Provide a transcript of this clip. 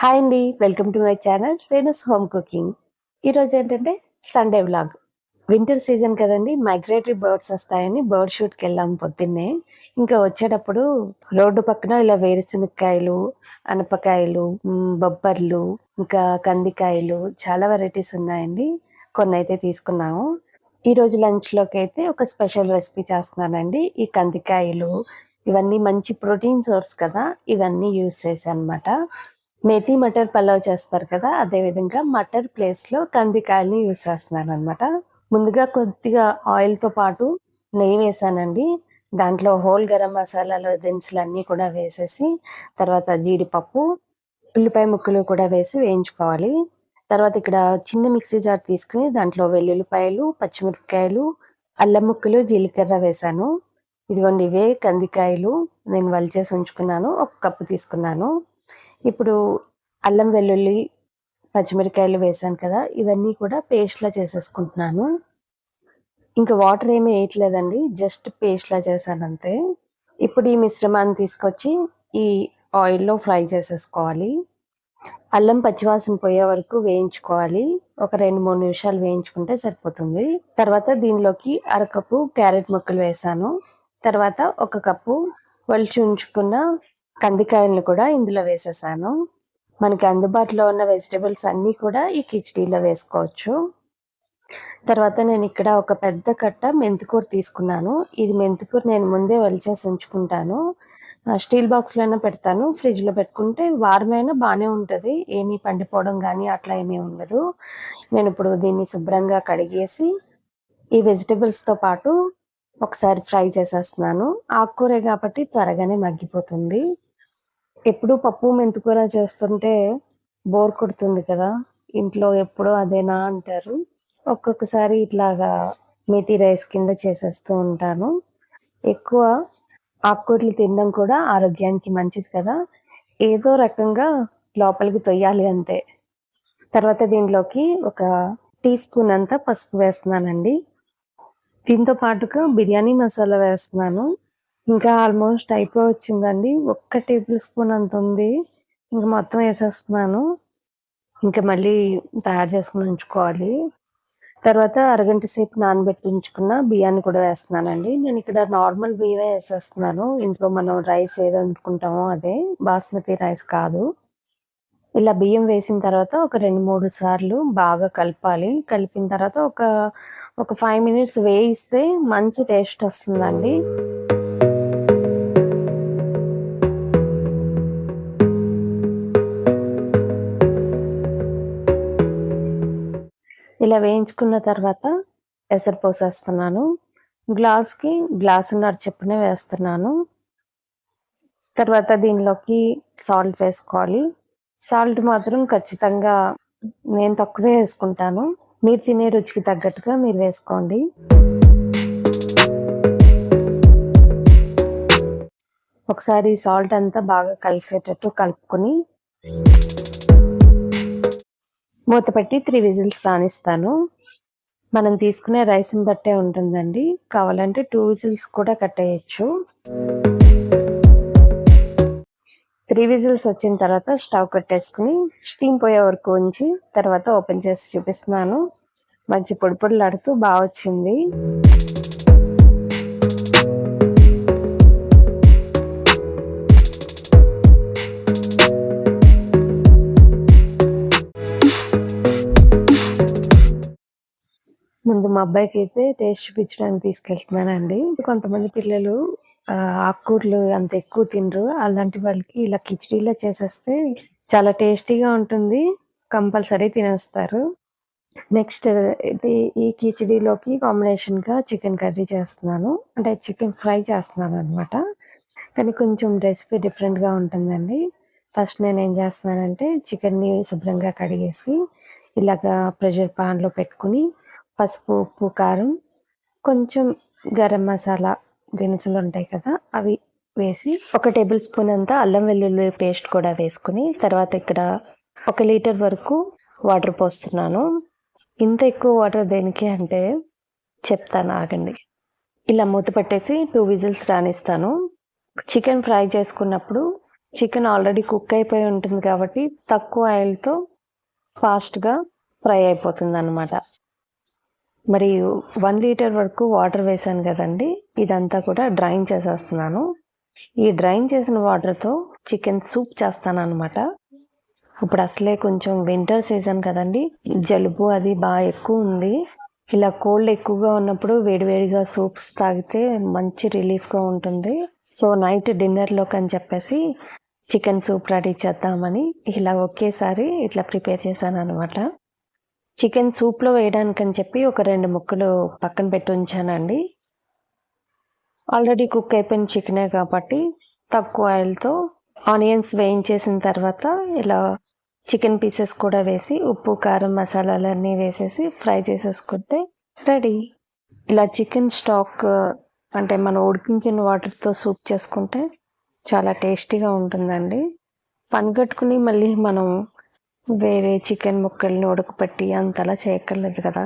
Hi అండి. Welcome to my channel Renu's home cooking. ఈరోజు ఏంటంటే సండే వ్లాగ్. వింటర్ సీజన్ కదండి, మైగ్రేటరీ బర్డ్స్ వస్తాయని బర్డ్ షూట్కి వెళ్ళాము పొద్దున్నే. ఇంకా వచ్చేటప్పుడు రోడ్డు పక్కన ఇలా వేరుశనక్కాయలు, అనపకాయలు, బొబ్బర్లు, ఇంకా కందికాయలు చాలా వెరైటీస్ ఉన్నాయండి. కొన్ని అయితే తీసుకున్నాము. ఈరోజు లంచ్లోకి అయితే ఒక స్పెషల్ రెసిపీ చేస్తున్నానండి. ఈ కందికాయలు ఇవన్నీ మంచి ప్రోటీన్ సోర్స్ కదా, ఇవన్నీ యూజ్ చేశాను అనమాట. మేథీ మటర్ పలావ్ చేస్తారు కదా, అదే విధంగా మటర్ ప్లేస్లో కందికాయలని యూజ్ చేస్తున్నాను అనమాట. ముందుగా కొద్దిగా ఆయిల్తో పాటు నెయ్యి వేసానండి. దాంట్లో హోల్ గరం మసాలాలు దినుసులు అన్నీ కూడా వేసేసి, తర్వాత జీడిపప్పు, ఉల్లిపాయ ముక్కలు కూడా వేసి వేయించుకోవాలి. తర్వాత ఇక్కడ చిన్న మిక్సీ జార్ తీసుకుని దాంట్లో వెల్లుల్లిపాయలు, పచ్చిమిరపకాయలు, అల్లం ముక్కలు, జీలకర్ర వేసాను. ఇదిగోండి, ఇవే కందికాయలు నేను వలిచేసి ఉంచుకున్నాను. 1 కప్పు తీసుకున్నాను. ఇప్పుడు అల్లం వెల్లుల్లి పచ్చిమిరకాయలు వేసాను కదా, ఇవన్నీ కూడా పేస్ట్లా చేసేసుకుంటున్నాను. ఇంకా వాటర్ ఏమీ వేయట్లేదండి, జస్ట్ పేస్ట్లా చేశాను అంతే. ఇప్పుడు ఈ మిశ్రమాన్ని తీసుకొచ్చి ఈ ఆయిల్లో ఫ్రై చేసేసుకోవాలి. అల్లం పచ్చివాసన పోయే వరకు వేయించుకోవాలి. ఒక 2-3 నిమిషాలు వేయించుకుంటే సరిపోతుంది. తర్వాత దీనిలోకి అరకప్పు క్యారెట్ ముక్కలు వేసాను. తర్వాత 1 కప్పు ఒలిచి ఉంచుకున్న కందికాయలను కూడా ఇందులో వేసేసాను. మనకి అందుబాటులో ఉన్న వెజిటబుల్స్ అన్నీ కూడా ఈ కిచడీలో వేసుకోవచ్చు. తర్వాత నేను ఇక్కడ ఒక పెద్ద కట్ట మెంతికూర తీసుకున్నాను. ఇది మెంతికూర నేను ముందే ఒలిచేసి ఉంచుకుంటాను. స్టీల్ బాక్స్లో అయినా పెడతాను. ఫ్రిడ్జ్లో పెట్టుకుంటే వారమైనా బాగానే ఉంటుంది, ఏమీ పండిపోవడం కానీ అట్లా ఏమీ ఉండదు. నేను ఇప్పుడు దీన్ని శుభ్రంగా కడిగేసి ఈ వెజిటబుల్స్తో పాటు ఒకసారి ఫ్రై చేసేస్తున్నాను. ఆకుకూరే కాబట్టి త్వరగానే మగ్గిపోతుంది. ఎప్పుడు పప్పు మెంతికూర చేస్తుంటే బోర్ కొడుతుంది కదా, ఇంట్లో ఎప్పుడూ అదేనా అంటారు. ఒక్కొక్కసారి ఇట్లాగా మేథీ రైస్ కింద చేసేస్తూ ఉంటాను. ఎక్కువ ఆకుకూరలు తినడం కూడా ఆరోగ్యానికి మంచిది కదా, ఏదో రకంగా లోపలికి తొయ్యాలి అంతే. తర్వాత దీనిలోకి 1 టీ స్పూన్ అంతా పసుపు వేస్తున్నానండి. దీంతో పాటుగా బిర్యానీ మసాలా వేస్తున్నాను. ఇంకా ఆల్మోస్ట్ అయిపోవచ్చిందండి, 1 టేబుల్ స్పూన్ అంత ఉంది. ఇంక మొత్తం వేసేస్తున్నాను. ఇంకా మళ్ళీ తయారు చేసుకుని ఉంచుకోవాలి. తర్వాత అరగంట సేపు నానబెట్టి ఉంచుకున్న బియ్యాన్ని కూడా వేస్తున్నానండి. నేను ఇక్కడ నార్మల్ బియ్యమే వేసేస్తున్నాను. ఇంట్లో మనం రైస్ ఏదో వండుకుంటామో అదే, బాస్మతి రైస్ కాదు. ఇలా బియ్యం వేసిన తర్వాత ఒక 2-3 సార్లు బాగా కలపాలి. కలిపిన తర్వాత ఒక 5 మినిట్స్ వేయిస్తే మంచి టేస్ట్ వస్తుందండి. ఇలా వేయించుకున్న తర్వాత ఎసరు పోసేస్తున్నాను. గ్లాస్కి గ్లాసున్నర చొప్పున వేస్తున్నాను. తర్వాత దీనిలోకి సాల్ట్ వేసుకోవాలి. సాల్ట్ మాత్రం ఖచ్చితంగా నేను తక్కువే వేసుకుంటాను. మీరు తినే రుచికి తగ్గట్టుగా మీరు వేసుకోండి. ఒకసారి సాల్ట్ అంతా బాగా కలిసేటట్టు కలుపుకొని మూత పెట్టి 3 విజిల్స్ రానిస్తాను. మనం తీసుకునే రైస్ని బట్టే ఉంటుందండి, కావాలంటే 2 విజిల్స్ కూడా కట్టేయచ్చు. 3 విజిల్స్ వచ్చిన తర్వాత స్టవ్ కట్టేసుకుని స్టీమ్ పోయే వరకు ఉంచి తర్వాత ఓపెన్ చేసి చూపిస్తున్నాను. మంచి పొడి పొడిలాడుతూ బాగా వచ్చింది. ముందు మా అబ్బాయికి అయితే టేస్ట్ చూపించడానికి తీసుకెళ్తున్నానండి. కొంతమంది పిల్లలు ఆకుకూరలు అంత ఎక్కువ తినరు. అలాంటి వాళ్ళకి ఇలా కిచడీలో చేసేస్తే చాలా టేస్టీగా ఉంటుంది, కంపల్సరీ తినేస్తారు. నెక్స్ట్ ఇది ఈ కిచడీలోకి కాంబినేషన్గా చికెన్ కర్రీ చేస్తున్నాను, అంటే చికెన్ ఫ్రై చేస్తున్నాను అనమాట. కానీ కొంచెం రెసిపీ డిఫరెంట్గా ఉంటుందండి. ఫస్ట్ నేను ఏం చేస్తున్నానంటే చికెన్ని శుభ్రంగా కడిగేసి ఇలాగా ప్రెషర్ పాన్లో పెట్టుకుని పసుపు, ఉప్పు, కారం, కొంచెం గరం మసాలా దినుసులు ఉంటాయి కదా, అవి వేసి 1 టేబుల్ స్పూన్ అంతా అల్లం వెల్లుల్లి పేస్ట్ కూడా వేసుకుని తర్వాత ఇక్కడ 1 లీటర్ వరకు వాటర్ పోస్తున్నాను. ఇంత ఎక్కువ వాటర్ దేనికి అంటే చెప్తాను, ఆగండి. ఇలా మూత పెట్టేసి 2 విజిల్స్ రానిస్తాను. చికెన్ ఫ్రై చేసుకున్నప్పుడు చికెన్ ఆల్రెడీ కుక్ అయిపోయి ఉంటుంది కాబట్టి తక్కువ ఆయిల్తో ఫాస్ట్గా ఫ్రై అయిపోతుందన్నమాట. మరి 1 లీటర్ వరకు వాటర్ వేసాను కదండి, ఇదంతా కూడా డ్రైన్ చేసేస్తున్నాను. ఈ డ్రైన్ చేసిన వాటర్తో చికెన్ సూప్ చేస్తానన్నమాట. ఇప్పుడు అసలే కొంచెం వింటర్ సీజన్ కదండి, జలుబు అది బాగా ఎక్కువ ఉంది. ఇలా కోల్డ్ ఎక్కువగా ఉన్నప్పుడు వేడివేడిగా సూప్స్ తాగితే మంచి రిలీఫ్గా ఉంటుంది. సో నైట్ డిన్నర్లోకి అని చెప్పేసి చికెన్ సూప్ రెడీ చేద్దామని ఇలా ఒకేసారి ఇట్లా ప్రిపేర్ చేశాను అనమాట. చికెన్ సూప్లో వేయడానికని చెప్పి ఒక 2 ముక్కలు పక్కన పెట్టి ఉంచానండి. ఆల్రెడీ కుక్ అయిపోయిన చికెనే కాబట్టి తక్కువ ఆయిల్తో ఆనియన్స్ వేయించేసిన తర్వాత ఇలా చికెన్ పీసెస్ కూడా వేసి ఉప్పు కారం మసాలాలన్నీ వేసేసి ఫ్రై చేసేసుకుంటే రెడీ. ఇలా చికెన్ స్టాక్ అంటే మనం ఉడికించిన వాటర్తో సూప్ చేసుకుంటే చాలా టేస్టీగా ఉంటుందండి. పనిగట్టుకుని మళ్ళీ మనం వేరే చికెన్ ముక్కల్ని ఉడకపెట్టి అంతలా చేయక్కర్లేదు కదా.